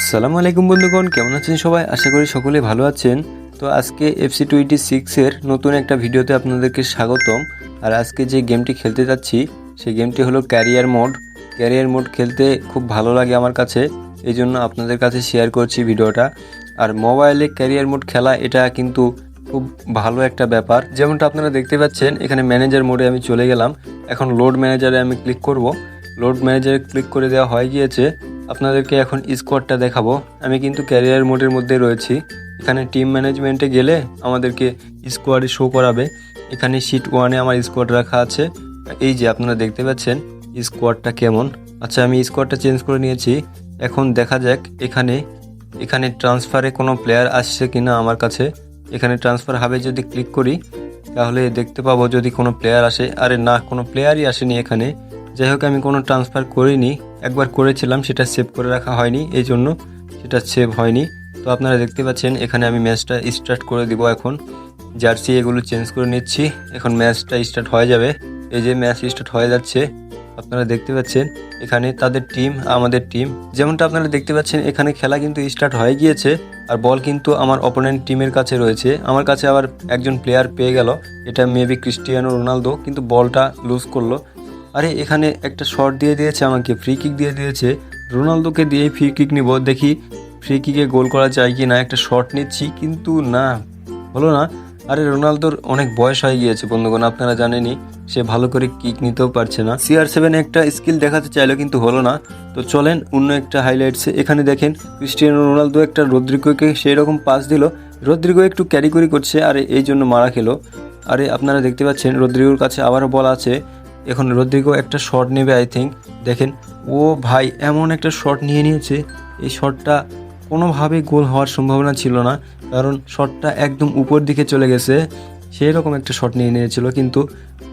আসসালামু আলাইকুম বন্ধুগণ, কেমন আছেন সবাই? আশা করি সকলে ভালো আছেন। তো আজকে FC26 এর নতুন একটা ভিডিওতে আপনাদেরকে স্বাগতম। আর আজকে যে গেমটি খেলতে যাচ্ছি সেই গেমটি হলো ক্যারিয়ার মোড। ক্যারিয়ার মোড খেলতে খুব ভালো লাগে আমার কাছে, এই জন্য আপনাদের কাছে শেয়ার করছি ভিডিওটা। আর মোবাইলে ক্যারিয়ার মোড খেলা এটা কিন্তু খুব ভালো একটা ব্যাপার। যেমনটা আপনারা দেখতে পাচ্ছেন, এখানে ম্যানেজার মোডে আমি চলে গেলাম। এখন লোড ম্যানেজারে আমি ক্লিক করব। লোড ম্যানেজারে ক্লিক করে দেওয়া হয়ে গিয়েছে। আপনাদেরকে এখন স্কোয়াডটা দেখাবো। আমি কিন্তু ক্যারিয়ার মোডের মধ্যে রয়েছি। এখানে টিম ম্যানেজমেন্টে গেলে আমাদেরকে স্কোয়াডে শো করাবে। এখানে শিট 1-এ আমার স্কোয়াড রাখা আছে। এই যে আপনারা দেখতে পাচ্ছেন স্কোয়াডটা কেমন। আচ্ছা, আমি স্কোয়াডটা চেঞ্জ করে নিয়েছি। এখন দেখা যাক এখানে ট্রান্সফারে কোনো প্লেয়ার আসছে কিনা আমার কাছে। এখানে ট্রান্সফার হাবে যদি ক্লিক করি তাহলে দেখতে পাবো যদি কোনো প্লেয়ার আসে। আরে না, কোনো প্লেয়ারই আসেনি এখানে। যাই হোক, আমি কোনো ট্রান্সফার করিনি। একবার করেছিলাম, সেটা সেভ করে রাখা হয়নি, এই জন্য সেটা সেভ হয়নি। তো আপনারা দেখতে পাচ্ছেন এখানে আমি ম্যাচটা স্টার্ট করে দিব। এখন জার্সি এগুলো চেঞ্জ করে নিচ্ছি। এখন ম্যাচটা স্টার্ট হয়ে যাবে। এই যে ম্যাচ স্টার্ট হয়ে যাচ্ছে, আপনারা দেখতে পাচ্ছেন এখানে তাদের টিম, আমাদের টিম। যেমনটা আপনারা দেখতে পাচ্ছেন এখানে খেলা কিন্তু স্টার্ট হয়ে গিয়েছে। আর বল কিন্তু আমার অপোনেন্ট টিমের কাছে রয়েছে। আমার কাছে আবার একজন প্লেয়ার পেয়ে গেল, এটা মেবি ক্রিস্টিয়ানো রোনালদো, কিন্তু বলটা লুজ করলো। আরে এখানে একটা শট দিয়ে দিয়েছে, আমাকে ফ্রি কিক দিয়ে দিয়েছে। রোনালদোকে দিয়ে ফ্রি কিক নিব, দেখি ফ্রি কিকে গোল করা যায় কি না। একটা শট নিচ্ছি কিন্তু না, হলো না। আরে রোনালদোর অনেক বয়স হয়ে গিয়েছে বন্ধুগণ, আপনারা জানেনই, সে ভালো করে কিক নিতেও পারছে না। CR7 একটা স্কিল দেখাতে চাইলো কিন্তু হলো না। তো চলেন অন্য একটা হাইলাইটসে। এখানে দেখেন ক্রিস্টিয়ানো রোনালদো একটা রদ্রিগোকে সেই রকম পাস দিল। রদ্রিগো একটু ক্যারি করছে, আরে এই জন্য মারা খেলো। আরে আপনারা দেখতে পাচ্ছেন রদ্রিগোর কাছে আবারও বল আছে। এখন রদ্রিগো একটা শট নেবে আই থিঙ্ক। দেখেন, ও ভাই এমন একটা শট নিয়ে নিয়েছে, এই শটটা কোনোভাবে গোল হওয়ার সম্ভাবনা ছিল না, কারণ শটটা একদম উপর দিকে চলে গেছে। সেই রকম একটা শট নিয়ে নিয়েছিল, কিন্তু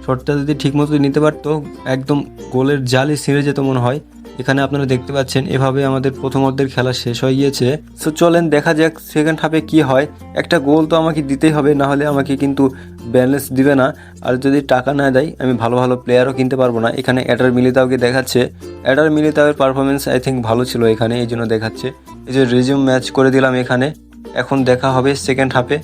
শটটা যদি ঠিকমতো নিতে পারতো একদম গোলের জালে ছিঁড়ে যেত মনে হয়। এখানে আপনারা দেখতে পাচ্ছেন এভাবে আমাদের প্রথম অর্ধের খেলা শেষ হয়ে গিয়েছে। সো চলেন দেখা যাক সেকেন্ড হাফে কি হয়। একটা গোল তো আমাকে দিতেই হবে, না হলে আমাকে কিন্তু ব্যালেন্স দিবে না। আর যদি টাকা না দেয় আমি ভালো ভালো প্লেয়ারও কিনতে পারবো না। এখানে এডার মিলিতাওকে দেখাচ্ছে। এডার মিলিতাওয়ের পারফরমেন্স আই থিঙ্ক ভালো ছিল এখানে, এই জন্য দেখাচ্ছে। এই যে রিজিউম ম্যাচ করে দিলাম এখানে। এখন দেখা হবে সেকেন্ড হাফে।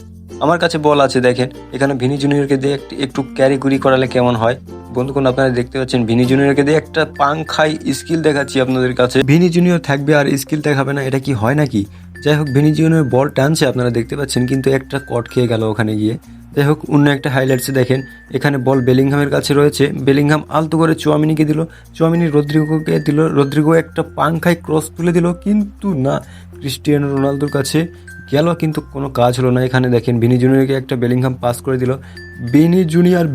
আমার কাছে বল আছে, দেখেন এখানে ভিনি জুনিয়রকে দিয়ে একটু ক্যারি করালে কেমন হয়। বন্ধুগণ আপনারা দেখতে পাচ্ছেন ভিনি জুনিয়রকে দিয়ে একটা পাংখাই স্কিল দেখাচ্ছি আপনাদের কাছে। ভিনি জুনিয়র থাকবে আর স্কিল দেখাবে না, এটা কি হয় নাকি? যাই হোক, ভিনি জুনিয়র বল টানছে আপনারা দেখতে পাচ্ছেন, কিন্তু একটা কট খেয়ে গেল ওখানে গিয়ে। যাই হোক, অন্য একটা হাইলাইটসে দেখেন এখানে বল বেলিংহামের কাছে রয়েছে। বেলিংহাম আলতো করে চুয়ামিনিকে দিল, চুয়ামিনি রদ্রিগোকে দিল। রদ্রিগো একটা পাংখাই ক্রস তুলে দিল, কিন্তু না, ক্রিস্টিয়ানো রোনালদোর কাছে গেল, কিন্তু কোনো কাজ হলো না। এখানে দেখেন ভিনি জুনিয়রকে একটা বেলিংহাম পাস করে দিল। ভিনি জুনিয়র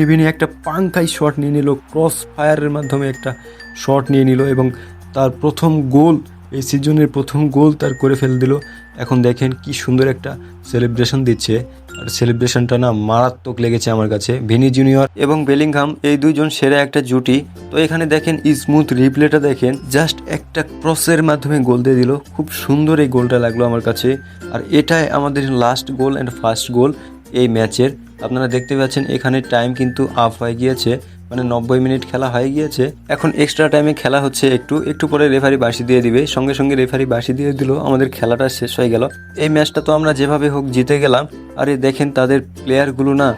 ভিনি একটা পাংখাই শট নিয়ে নিল, ক্রস ফায়ারের মাধ্যমে একটা শট নিয়ে নিল এবং তার প্রথম গোল, এই সিজনের প্রথম গোল তার করে ফেলে দিল। এখন দেখেন কি সুন্দর একটা সেলিব্রেশন দিচ্ছে, আর সেলিব্রেশনটা না মারাত্মক লেগেছে আমার কাছে। ভিনি জুনিয়র এবং বেলিংহাম এই দুইজন সেরা একটা জুটি। তো এখানে দেখেন স্মুথ রিপ্লেটা দেখেন, জাস্ট একটা ক্রসের মাধ্যমে গোল দিয়ে দিল। খুব সুন্দর এই গোলটা লাগলো আমার কাছে। আর এটাই আমাদের লাস্ট গোল অ্যান্ড ফার্স্ট গোল এই ম্যাচের। আপনারা দেখতে পাচ্ছেন এখানে টাইম কিন্তু আপ হয়ে গিয়েছে, মানে 90 মিনিট খেলা হয়ে গিয়েছে। এখন এক্সট্রা টাইমে খেলা হচ্ছে, একটু পরে রেফারি বাঁশি দিয়ে দিবে। সঙ্গে সঙ্গে রেফারি বাঁশি দিয়ে দিল, আমাদের খেলাটা শেষ হয়ে গেল। এই ম্যাচটা তো আমরা যেভাবে হোক জিতে গেলাম। আরে দেখেন তাদের প্লেয়ারগুলো না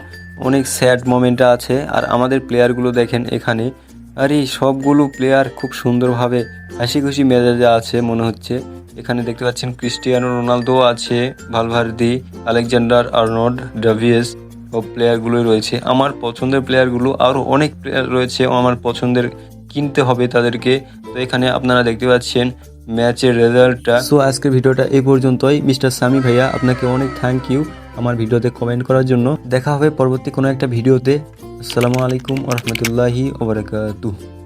অনেক স্যাড মোমেন্টে আছে, আর আমাদের প্লেয়ারগুলো দেখেন এখানে। আরে সবগুলো প্লেয়ার খুব সুন্দরভাবে হাসি খুশি মেজাজে আছে মনে হচ্ছে। এখানে দেখতে পাচ্ছেন ক্রিস্টিয়ানো রোনালদো আছে, ভালভার্দি, আলেকজান্ডার আর্নল্ড, ডেভিস, সব প্লেয়ারগুলোই রয়েছে। আমার পছন্দের প্লেয়ারগুলো, আরও অনেক প্লেয়ার রয়েছে আমার পছন্দের, কিনতে হবে তাদেরকে। তো এখানে আপনারা দেখতে পাচ্ছেন ম্যাচের রেজাল্টটা। সো আজকের ভিডিওটা এই পর্যন্তই। মিস্টার সামি ভাইয়া, আপনাকে অনেক থ্যাংক ইউ আমার ভিডিওতে কমেন্ট করার জন্য। দেখা হবে পরবর্তী কোনো একটা ভিডিওতে। আসসালামু আলাইকুম ওয়া রাহমাতুল্লাহি ওয়া বারাকাতুহু।